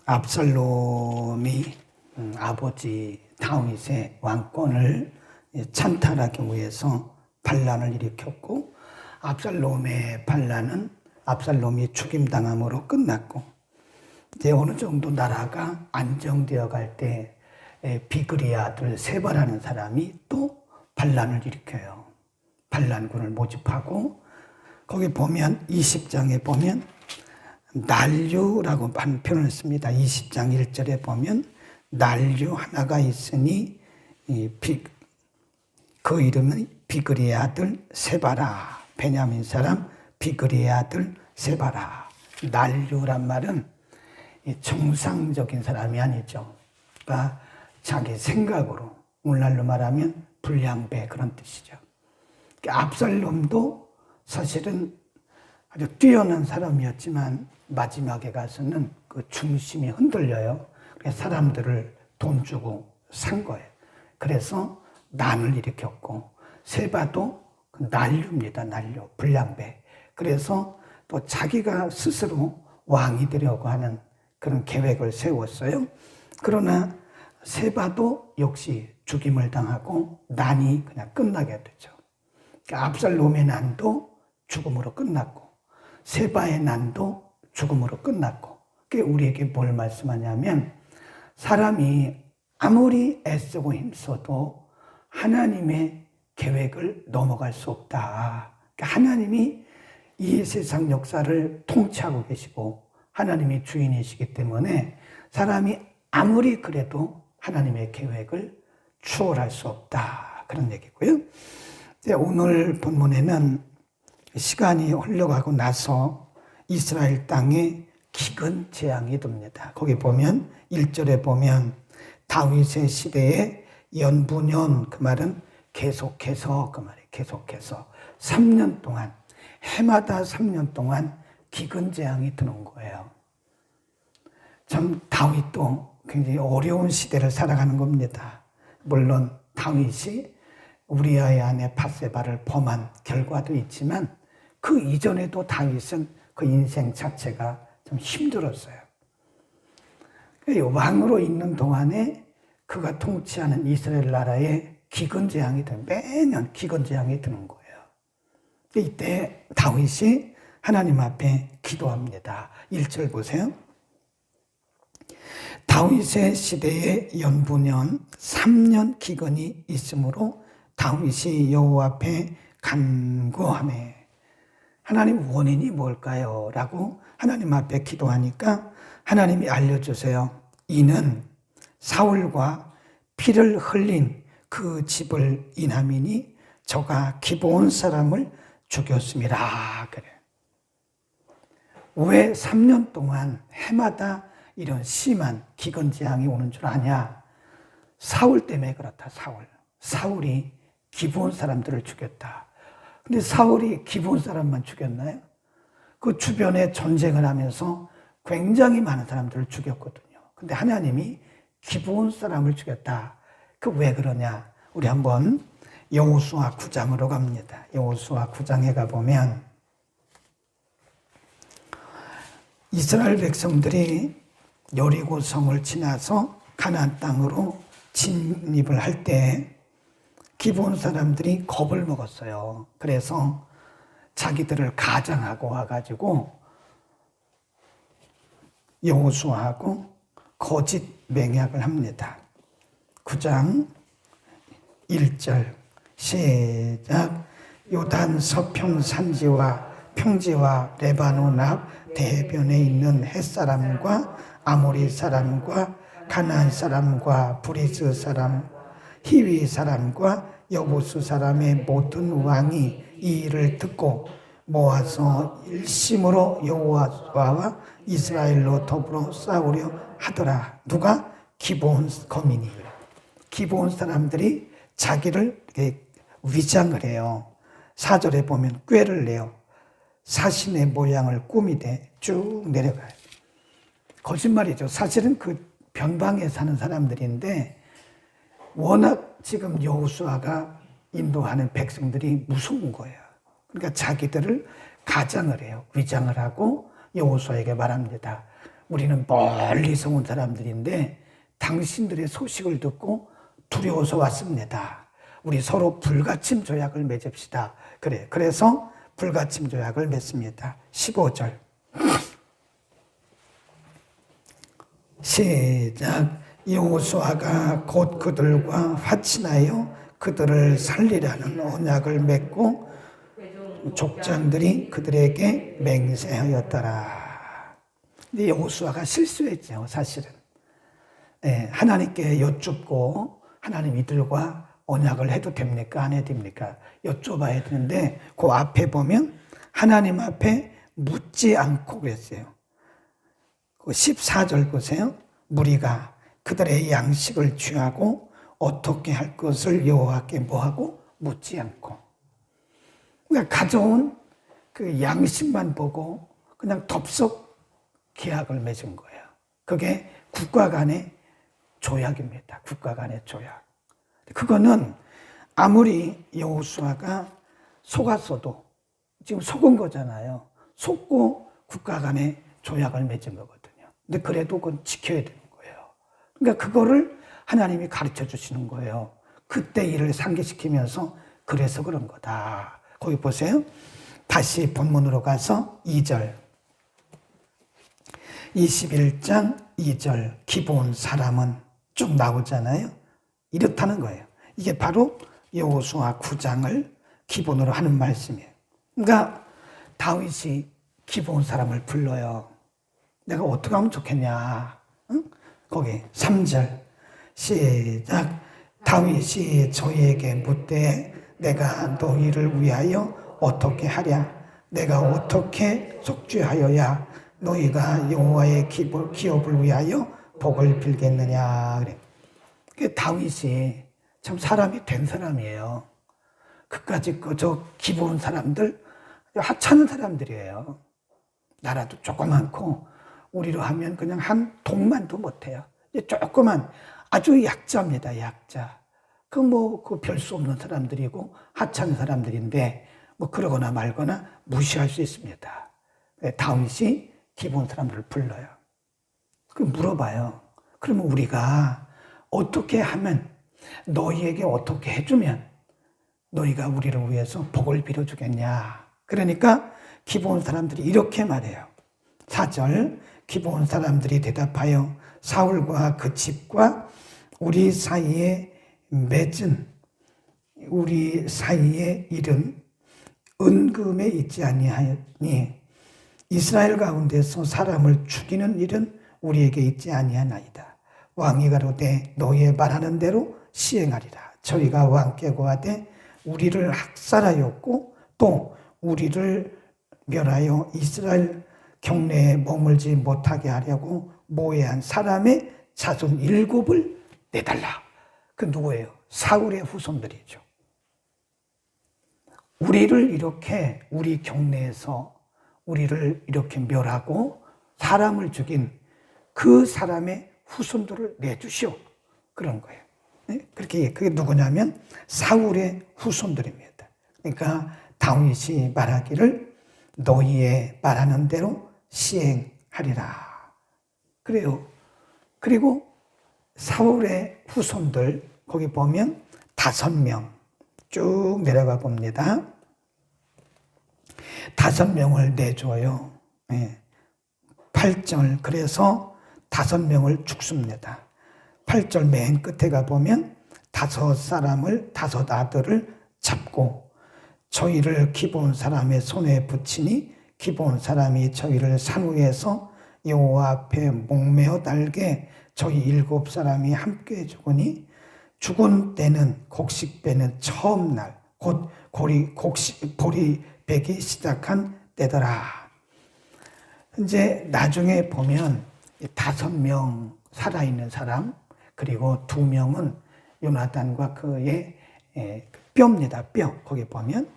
압살롬이 아버지 다윗의 왕권을 찬탈하기 위해서 반란을 일으켰고, 압살롬의 반란은 압살롬이 죽임당함으로 끝났고, 이제 어느 정도 나라가 안정되어 갈 때 비그리의 아들 세바라는 사람이 또 반란을 일으켜요. 반란군을 모집하고, 거기 보면 20장에 보면 난류라고 한 표현을 씁니다. 20장 1절에 보면 난류 하나가 있으니 그 이름은 비그리의 아들 세바라. 베냐민 사람 비그리의 아들 세바라. 난류란 말은 정상적인 사람이 아니죠. 그러니까 자기 생각으로, 오늘날로 말하면 불량배, 그런 뜻이죠. 그러니까 압살롬도 사실은 아주 뛰어난 사람이었지만 마지막에 가서는 그 중심이 흔들려요. 그래서 사람들을 돈 주고 산 거예요. 그래서 난을 일으켰고, 세바도 그 난류입니다. 난류, 불량배. 그래서 또 자기가 스스로 왕이 되려고 하는 그런 계획을 세웠어요. 그러나 세바도 역시 죽임을 당하고 난이 그냥 끝나게 되죠. 그러니까 압살롬의 난도 죽음으로 끝났고, 세바의 난도 죽음으로 끝났고, 그게 우리에게 뭘 말씀하냐면, 사람이 아무리 애쓰고 힘써도 하나님의 계획을 넘어갈 수 없다. 그러니까 하나님이 이 세상 역사를 통치하고 계시고 하나님이 주인이시기 때문에 사람이 아무리 그래도 하나님의 계획을 추월할 수 없다. 그런 얘기고요. 오늘 본문에는 시간이 흘러가고 나서 이스라엘 땅에 기근 재앙이 듭니다. 거기 보면 1절에 보면 다윗의 시대에 연부년, 그 말은 계속해서, 그 말이 계속해서 3년 동안, 해마다 3년 동안 기근 재앙이 드는 거예요. 참 다윗도 굉장히 어려운 시대를 살아가는 겁니다. 물론 다윗이 우리아의 아내 바세바를 범한 결과도 있지만 그 이전에도 다윗은 그 인생 자체가 좀 힘들었어요. 왕으로 있는 동안에 그가 통치하는 이스라엘 나라에 기근 재앙이 돼, 매년 기근 재앙이 드는 거예요. 이때 다윗이 하나님 앞에 기도합니다. 1절 보세요. 다윗의 시대에 연부년 3년 기근이 있으므로 다윗이 여호와 앞에 간구하매. 하나님, 원인이 뭘까요? 라고 하나님 앞에 기도하니까 하나님이 알려주세요. 이는 사울과 피를 흘린 그 집을 인함이니 저가 기브온 사람을 죽였음이라. 그래. 왜 3년 동안 해마다 이런 심한 기근 재앙이 오는 줄 아냐? 사울 때문에 그렇다. 사울이 기브온 사람들을 죽였다. 근데 사울이 기브온 사람만 죽였나요? 그 주변에 전쟁을 하면서 굉장히 많은 사람들을 죽였거든요. 근데 하나님이 기브온 사람을 죽였다. 그 왜 그러냐? 우리 한번 여호수아 9장으로 갑니다. 여호수아 9장에 가보면 이스라엘 백성들이 여리고 성을 지나서 가나안 땅으로 진입을 할 때 기브온 사람들이 겁을 먹었어요. 그래서 자기들을 가장하고 와가지고 여호수아하고 거짓 맹약을 합니다. 9장 1절 시작. 요단 서평 산지와 평지와 레바논 앞 대변에 있는 햇사람과 아모리 사람과 가나안 사람과 브리스 사람, 히위 사람과 여부수 사람의 모든 왕이 이 일을 듣고 모아서 일심으로 여호와와 이스라엘로 더불어 싸우려 하더라. 누가? 기브온 거민이. 기브온 사람들이 자기를 이렇게 위장을 해요. 4절에 보면 꾀를 내요. 사신의 모양을 꾸미되 쭉 내려가요. 거짓말이죠. 사실은 그 변방에 사는 사람들인데 워낙 지금 여호수아가 인도하는 백성들이 무서운 거예요. 그러니까 자기들을 가장을 해요. 위장을 하고 여호수아에게 말합니다. 우리는 멀리서 온 사람들인데 당신들의 소식을 듣고 두려워서 왔습니다. 우리 서로 불가침 조약을 맺읍시다. 그래서 불가침 조약을 맺습니다. 15절 시작. 여호수아가 곧 그들과 화친하여 그들을 살리라는 언약을 맺고 족장들이 그들에게 맹세하였더라. 근데 여호수아가 실수했죠, 사실은. 하나님께 여쭙고 하나님 이들과 언약을 해도 됩니까? 안 해도 됩니까? 여쭤봐야 되는데 그 앞에 보면 하나님 앞에 묻지 않고 그랬어요. 14절 보세요. 무리가 그들의 양식을 취하고 어떻게 할 것을 여호와께 뭐하고 묻지 않고, 그러니까 가져온 그 양식만 보고 그냥 덥석 계약을 맺은 거예요. 그게 국가 간의 조약입니다. 국가 간의 조약. 그거는 아무리 여호수아가 속았어도 지금 속은 거잖아요. 속고 국가 간의 조약을 맺은 거거든요. 근데 그래도 그건 지켜야 되는 거예요. 그러니까 그거를 하나님이 가르쳐 주시는 거예요. 그때 일을 상기시키면서 그래서 그런 거다. 거기 보세요. 다시 본문으로 가서 2절. 21장 2절. 기본 사람은 쭉 나오잖아요. 이렇다는 거예요. 이게 바로 여호수아 9장을 기본으로 하는 말씀이에요. 그러니까 다윗이 기본 사람을 불러요. 내가 어떻게 하면 좋겠냐. 응? 거기 3절 시작. 다윗이 저희에게 묻되 내가 너희를 위하여 어떻게 하랴. 내가 어떻게 속죄하여야 너희가 여호와의 기업을 위하여 복을 빌겠느냐. 그래. 그 다윗이 참 사람이 된 사람이에요. 그까짓 저 기본 사람들, 하찮은 사람들이에요. 나라도 조그맣고 우리로 하면 그냥 한 동만도 못해요. 조그만 아주 약자입니다. 약자. 그 별 수 없는 사람들이고 하찮은 사람들인데 뭐 그러거나 말거나 무시할 수 있습니다. 다윗이 기본 사람들을 불러요. 그 물어봐요. 그러면 우리가 어떻게 하면, 너희에게 어떻게 해주면 너희가 우리를 위해서 복을 빌어주겠냐. 그러니까 기본 사람들이 이렇게 말해요. 4절. 기본 사람들이 대답하여 사울과 그 집과 우리 사이에 일은 은금에 있지 아니하니 이스라엘 가운데서 사람을 죽이는 일은 우리에게 있지 아니하나이다. 왕이 가로되 너희의 말하는 대로 시행하리라. 저희가 왕께 고하되 우리를 학살하였고 또 우리를 멸하여 이스라엘 경내에 머물지 못하게 하려고 모해한 사람의 자손 7을 내달라. 그 누구예요? 사울의 후손들이죠. 우리를 이렇게 우리 경내에서 우리를 이렇게 멸하고 사람을 죽인 그 사람의 후손들을 내주시오. 그런 거예요. 그게 누구냐면 사울의 후손들입니다. 그러니까 다윗이 말하기를 너희의 말하는 대로 시행하리라. 그래요. 그리고 사울의 후손들 거기 보면 5명 쭉 내려가 봅니다. 5명을 내줘요. 8절. 그래서 5명을 죽습니다. 8절 맨 끝에 가보면 5 아들을 잡고 저희를 기본 사람의 손에 붙이니 기본 사람이 저희를 산 위에서 여호와 앞에 목매어 달게 저희 7사람이 함께 죽으니 죽은 때는 곡식배는 처음 날 곧 보리 배기 시작한 때더라. 이제 나중에 보면 5명 살아있는 사람, 그리고 2명은 요나단과 그의 뼈입니다. 뼈. 거기 보면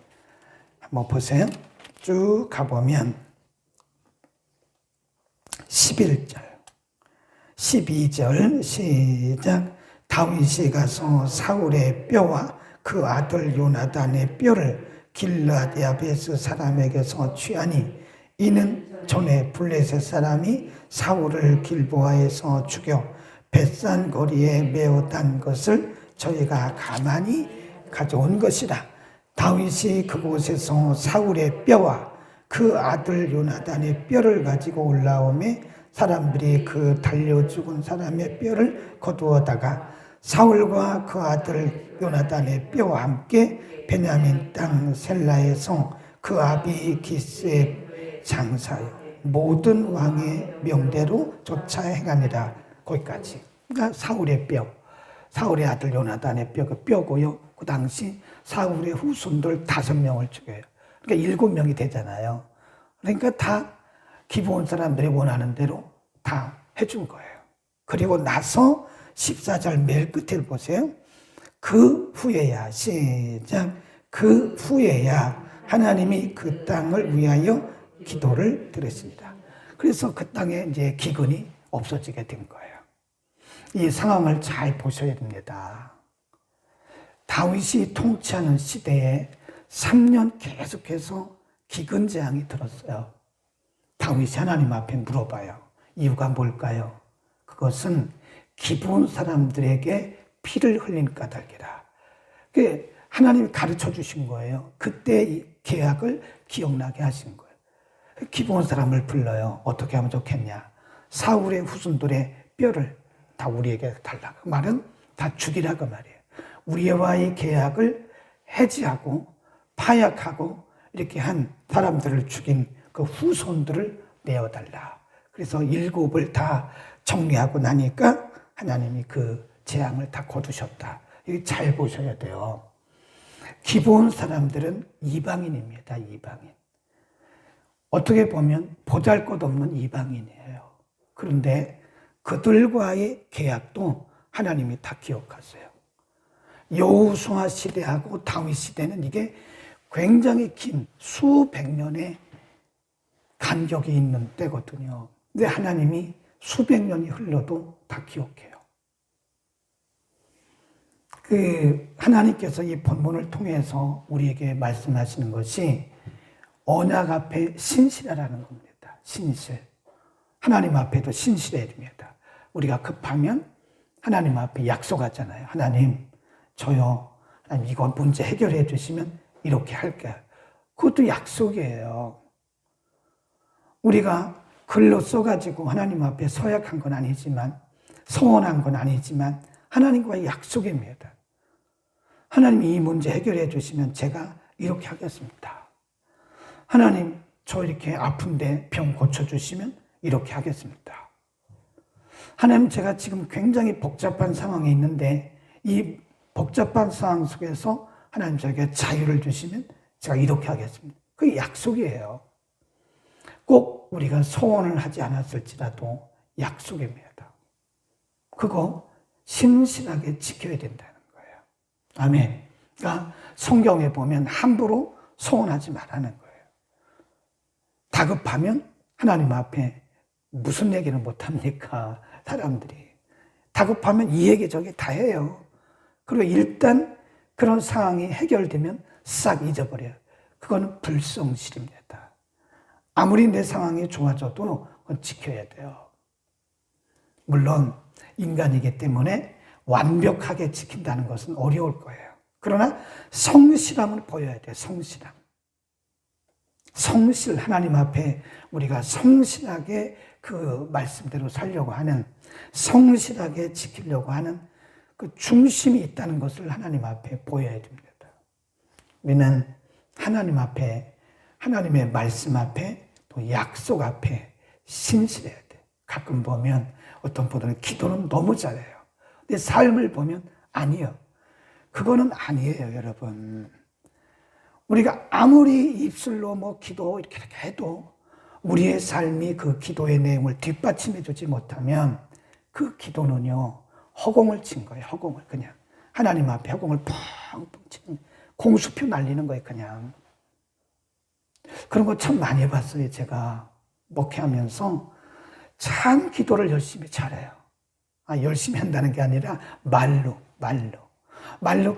한번 보세요. 쭉 가보면 11절 12절 시작. 다윗이 가서 사울의 뼈와 그 아들 요나단의 뼈를 길르앗 야베스 사람에게서 취하니 이는 전에 블레셋 사람이 사울을 길보아에서 죽여 벳산 거리에 메어단 것을 저희가 가만히 가져온 것이라. 다윗이 그곳에서 사울의 뼈와 그 아들 요나단의 뼈를 가지고 올라오매 사람들이 그 달려 죽은 사람의 뼈를 거두어다가 사울과 그 아들 요나단의 뼈와 함께 베냐민 땅 셀라에서 그 아비 기스의 장사요 모든 왕의 명대로 쫓아 행하니라. 거기까지. 그러니까 사울의 뼈, 사울의 아들 요나단의 뼈, 그 뼈고요. 그 당시 사울의 후손들 5명을 죽여요. 그러니까 7명이 되잖아요. 그러니까 다 기브온 사람들이 원하는 대로 다 해준 거예요. 그리고 나서 14절 맨 끝을 보세요. 그 후에야, 시작. 그 후에야 하나님이 그 땅을 위하여 기도를 들으십니다. 그래서 그 땅에 이제 기근이 없어지게 된 거예요. 이 상황을 잘 보셔야 됩니다. 다윗이 통치하는 시대에 3년 계속해서 기근 재앙이 들었어요. 다윗이 하나님 앞에 물어봐요. 이유가 뭘까요? 그것은 기브온 사람들에게 피를 흘린 까닭이라. 하나님이 가르쳐 주신 거예요. 그때 이 계약을 기억나게 하신 거예요. 기브온 사람을 불러요. 어떻게 하면 좋겠냐? 사울의 후손들의 뼈를 다 우리에게 달라. 그 말은 다 죽이라 그 말이에요. 우리와의 계약을 해지하고 파약하고 이렇게 한 사람들을 죽인 그 후손들을 내어달라. 그래서 7을 다 정리하고 나니까 하나님이 그 재앙을 다 거두셨다. 이거 잘 보셔야 돼요. 기브온 사람들은 이방인입니다. 이방인. 어떻게 보면 보잘것없는 이방인이에요. 그런데 그들과의 계약도 하나님이 다 기억하세요. 여호수아 시대하고 다윗 시대는 이게 굉장히 긴 수백 년의 간격이 있는 때거든요. 근데 하나님이 수백 년이 흘러도 다 기억해요. 하나님께서 이 본문을 통해서 우리에게 말씀하시는 것이 언약 앞에 신실하라는 겁니다. 신실. 하나님 앞에도 신실해야 됩니다. 우리가 급하면 하나님 앞에 약속하잖아요. 하나님, 저요. 하나님 이거 문제 해결해 주시면 이렇게 할게요. 그것도 약속이에요. 우리가 글로 써가지고 하나님 앞에 서약한 건 아니지만, 서원한 건 아니지만 하나님과의 약속입니다. 하나님이 이 문제 해결해 주시면 제가 이렇게 하겠습니다. 하나님, 저 이렇게 아픈데 병 고쳐주시면 이렇게 하겠습니다. 하나님, 제가 지금 굉장히 복잡한 상황에 있는데 이 복잡한 상황 속에서 하나님 저에게 자유를 주시면 제가 이렇게 하겠습니다. 그게 약속이에요. 꼭 우리가 소원을 하지 않았을지라도 약속입니다. 그거 신실하게 지켜야 된다는 거예요. 아멘. 그러니까 성경에 보면 함부로 소원하지 말라는 거예요. 다급하면 하나님 앞에 무슨 얘기를 못합니까? 사람들이. 다급하면 이 얘기 저기 다 해요. 그리고 일단 그런 상황이 해결되면 싹 잊어버려요. 그거는 불성실입니다. 아무리 내 상황이 좋아져도 그건 지켜야 돼요. 물론 인간이기 때문에 완벽하게 지킨다는 것은 어려울 거예요. 그러나 성실함을 보여야 돼요. 성실함. 성실, 하나님 앞에 우리가 성실하게 그 말씀대로 살려고 하는, 성실하게 지키려고 하는 그 중심이 있다는 것을 하나님 앞에 보여야 됩니다. 우리는 하나님 앞에, 하나님의 말씀 앞에, 또 약속 앞에 신실해야 돼. 가끔 보면 어떤 분들은 기도는 너무 잘해요. 근데 삶을 보면 아니요. 그거는 아니에요, 여러분. 우리가 아무리 입술로 뭐 기도 이렇게 해도 우리의 삶이 그 기도의 내용을 뒷받침해 주지 못하면 그 기도는요, 허공을 친 거예요, 허공을. 그냥. 하나님 앞에 허공을 펑펑 치는, 공수표 날리는 거예요, 그냥. 그런 거 참 많이 봤어요, 제가. 목회하면서 참 기도를 열심히 잘해요. 열심히 한다는 게 아니라 말로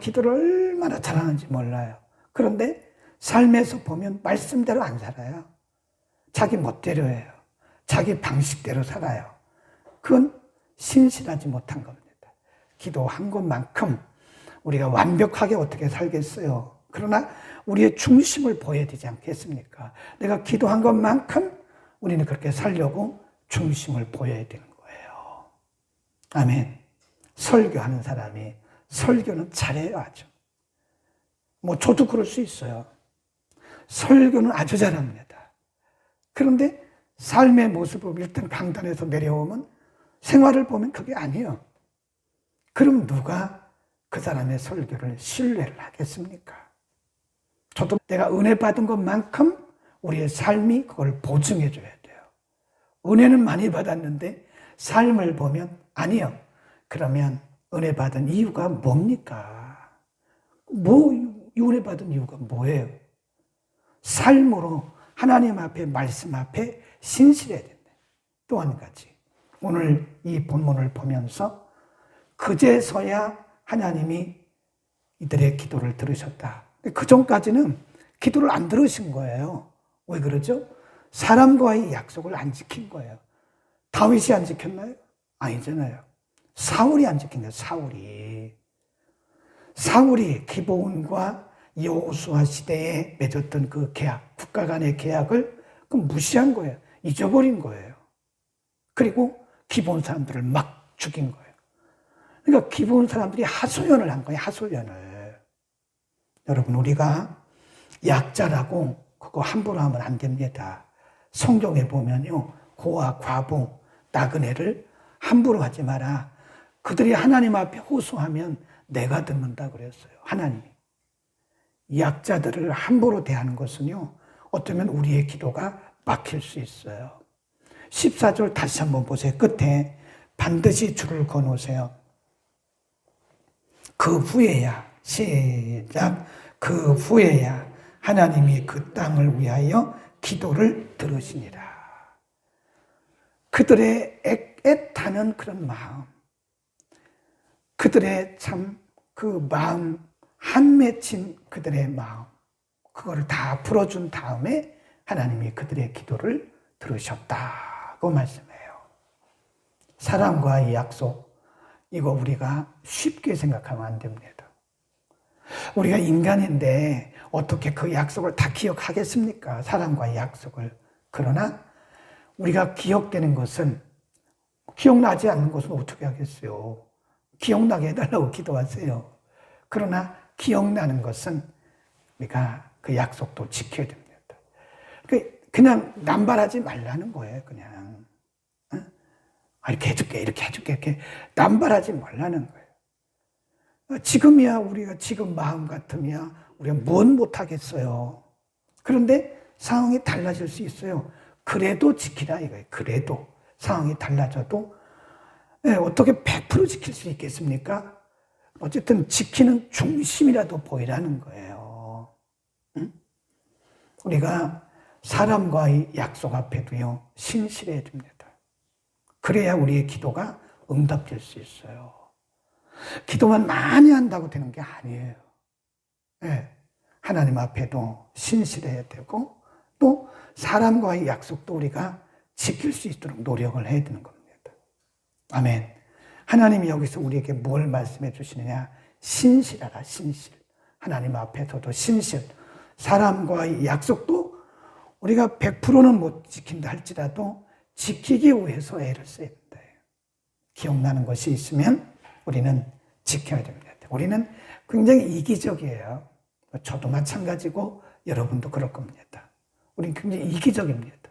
기도를 얼마나 잘하는지 몰라요. 그런데 삶에서 보면 말씀대로 안 살아요. 자기 멋대로 해요. 자기 방식대로 살아요. 그건 신실하지 못한 겁니다. 기도한 것만큼 우리가 완벽하게 어떻게 살겠어요? 그러나 우리의 중심을 보여야 되지 않겠습니까? 내가 기도한 것만큼 우리는 그렇게 살려고 중심을 보여야 되는 거예요. 아멘. 설교하는 사람이 설교는 잘해요, 아주. 저도 그럴 수 있어요. 설교는 아주 잘합니다. 그런데 삶의 모습을 일단 강단에서 내려오면 생활을 보면 그게 아니에요. 그럼 누가 그 사람의 설교를 신뢰를 하겠습니까? 저도 내가 은혜 받은 것만큼 우리의 삶이 그걸 보증해 줘야 돼요. 은혜는 많이 받았는데 삶을 보면 아니요. 그러면 은혜 받은 이유가 뭡니까? 은혜 받은 이유가 뭐예요? 삶으로 하나님 앞에 말씀 앞에 신실해야 된다. 또 한 가지. 오늘 이 본문을 보면서 그제서야 하나님이 이들의 기도를 들으셨다. 그 전까지는 기도를 안 들으신 거예요. 왜 그러죠? 사람과의 약속을 안 지킨 거예요. 다윗이 안 지켰나요? 아니잖아요. 사울이 안 지킨 거예요. 사울이 기브온과 여호수아 시대에 맺었던 그 계약, 국가 간의 계약을 무시한 거예요. 잊어버린 거예요. 그리고 기브온 사람들을 막 죽인 거예요. 그러니까 기브온 사람들이 하소연을 한 거예요. 하소연을. 여러분, 우리가 약자라고 그거 함부로 하면 안 됩니다. 성경에 보면요, 고아, 과부, 나그네를 함부로 하지 마라. 그들이 하나님 앞에 호소하면 내가 듣는다 그랬어요. 하나님이. 약자들을 함부로 대하는 것은요, 어쩌면 우리의 기도가 막힐 수 있어요. 14절 다시 한번 보세요. 끝에 반드시 줄을 거놓으세요. 그 후에야, 시작. 그 후에야 하나님이 그 땅을 위하여 기도를 들으시니라. 그들의 애타는 그런 마음, 그들의 참 그 마음, 한 맺힌 그들의 마음, 그거를 다 풀어준 다음에 하나님이 그들의 기도를 들으셨다고 말씀해요. 사람과의 약속, 이거 우리가 쉽게 생각하면 안 됩니다. 우리가 인간인데 어떻게 그 약속을 다 기억하겠습니까? 사람과의 약속을. 그러나 우리가 기억되는 것은, 기억나지 않는 것은 어떻게 하겠어요? 기억나게 해달라고 기도하세요. 그러나 기억나는 것은 우리가 그 약속도 지켜야 됩니다. 그냥 남발하지 말라는 거예요. 그냥 이렇게 해줄게, 이렇게 해줄게, 이렇게 남발하지 말라는 거예요. 지금이야, 우리가 지금 마음 같으면 우리가 뭔 못하겠어요. 그런데 상황이 달라질 수 있어요. 그래도 지키라 이거예요. 그래도 상황이 달라져도 어떻게 100% 지킬 수 있겠습니까? 어쨌든 지키는 중심이라도 보이라는 거예요. 응? 우리가 사람과의 약속 앞에도요, 신실해야 됩니다. 그래야 우리의 기도가 응답될 수 있어요. 기도만 많이 한다고 되는 게 아니에요. 네. 하나님 앞에도 신실해야 되고, 또 사람과의 약속도 우리가 지킬 수 있도록 노력을 해야 되는 겁니다. 아멘. 하나님이 여기서 우리에게 뭘 말씀해 주시느냐? 신실하라, 신실. 하나님 앞에서도 신실. 사람과의 약속도 우리가 100%는 못 지킨다 할지라도 지키기 위해서 애를 써야 된다. 기억나는 것이 있으면 우리는 지켜야 됩니다. 우리는 굉장히 이기적이에요. 저도 마찬가지고 여러분도 그럴 겁니다. 우리는 굉장히 이기적입니다.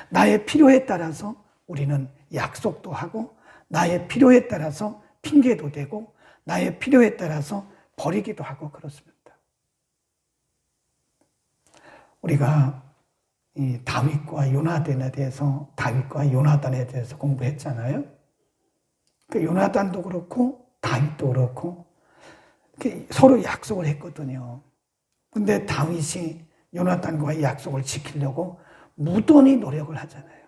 나의 필요에 따라서 우리는 약속도 하고, 나의 필요에 따라서 핑계도 대고, 나의 필요에 따라서 버리기도 하고 그렇습니다. 우리가 이 다윗과 요나단에 대해서 공부했잖아요. 그 요나단도 그렇고 다윗도 그렇고 서로 약속을 했거든요. 근데 다윗이 요나단과의 약속을 지키려고 무던히 노력을 하잖아요.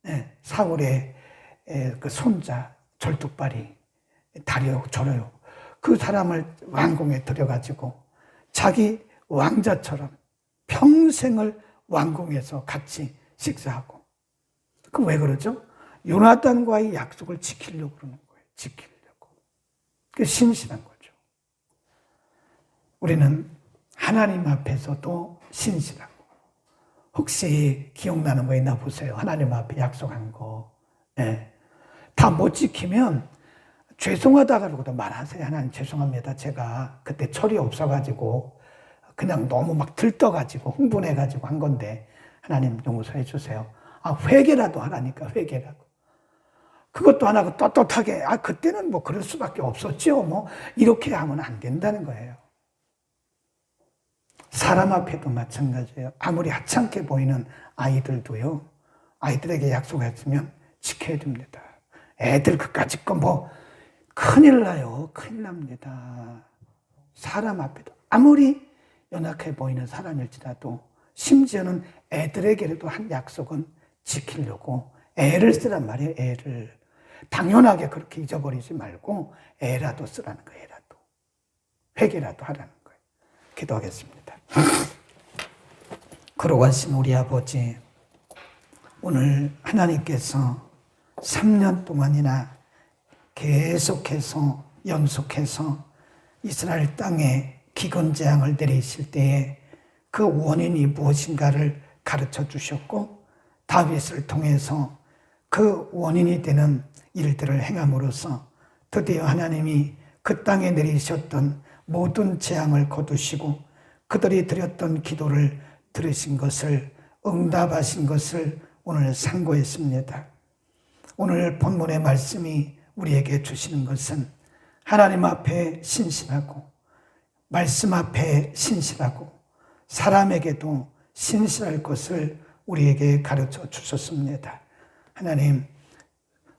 네, 사울의 그 손자 절뚝발이 다리옥 저려요. 그 사람을 왕궁에 들여가지고 자기 왕자처럼 평생을 왕궁에서 같이 식사하고. 그 왜 그러죠? 요나단과의 약속을 지키려고 그러는 거예요. 지키려고. 그 신실한 거죠. 우리는 하나님 앞에서도 신실하고. 혹시 기억나는 거 있나 보세요. 하나님 앞에 약속한 거. 예. 다 못 지키면 죄송하다 그러고도 말하세요. 하나님 죄송합니다. 제가 그때 철이 없어가지고 그냥 너무 막 들떠가지고 흥분해가지고 한 건데 하나님 용서해 주세요. 회개라도 하라니까, 회개라도. 그것도 안 하고 떳떳하게 그때는 뭐 그럴 수밖에 없었죠. 뭐 이렇게 하면 안 된다는 거예요. 사람 앞에도 마찬가지예요. 아무리 하찮게 보이는 아이들도요. 아이들에게 약속했으면 지켜야 됩니다. 애들 그까짓 거 뭐 큰일 나요. 큰일 납니다. 사람 앞에도 아무리 연약해 보이는 사람일지라도 심지어는 애들에게라도 한 약속은 지키려고 애를 쓰란 말이에요. 애를. 당연하게 그렇게 잊어버리지 말고 애라도 쓰라는 거예요. 애라도. 회개라도 하라는 거예요. 기도하겠습니다. 거룩하신 우리 아버지, 오늘 하나님께서 3년 동안이나 계속해서 연속해서 이스라엘 땅에 기근재앙을 내리실 때에 그 원인이 무엇인가를 가르쳐 주셨고 다윗을 통해서 그 원인이 되는 일들을 행함으로써 드디어 하나님이 그 땅에 내리셨던 모든 재앙을 거두시고 그들이 드렸던 기도를 들으신 것을, 응답하신 것을 오늘 상고했습니다. 오늘 본문의 말씀이 우리에게 주시는 것은 하나님 앞에 신실하고 말씀 앞에 신실하고 사람에게도 신실할 것을 우리에게 가르쳐 주셨습니다. 하나님,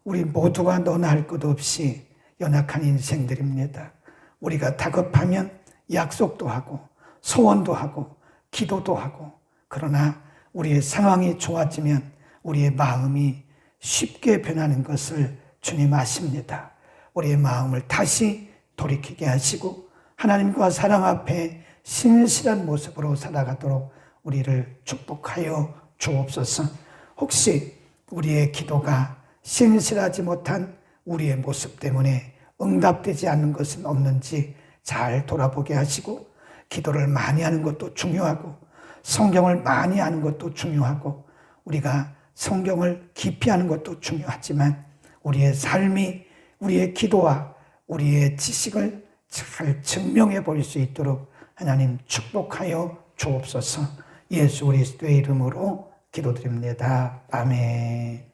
우리 모두가 너나 할 것 없이 연약한 인생들입니다. 우리가 다급하면 약속도 하고 소원도 하고 기도도 하고, 그러나 우리의 상황이 좋아지면 우리의 마음이 쉽게 변하는 것을 주님 아십니다. 우리의 마음을 다시 돌이키게 하시고 하나님과 사람 앞에 신실한 모습으로 살아가도록 우리를 축복하여 주옵소서. 혹시 우리의 기도가 신실하지 못한 우리의 모습 때문에 응답되지 않는 것은 없는지 잘 돌아보게 하시고, 기도를 많이 하는 것도 중요하고 성경을 많이 하는 것도 중요하고 우리가 성경을 깊이 하는 것도 중요하지만 우리의 삶이 우리의 기도와 우리의 지식을 잘 증명해 볼 수 있도록 하나님 축복하여 주옵소서. 예수 그리스도의 이름으로 기도드립니다. 아멘.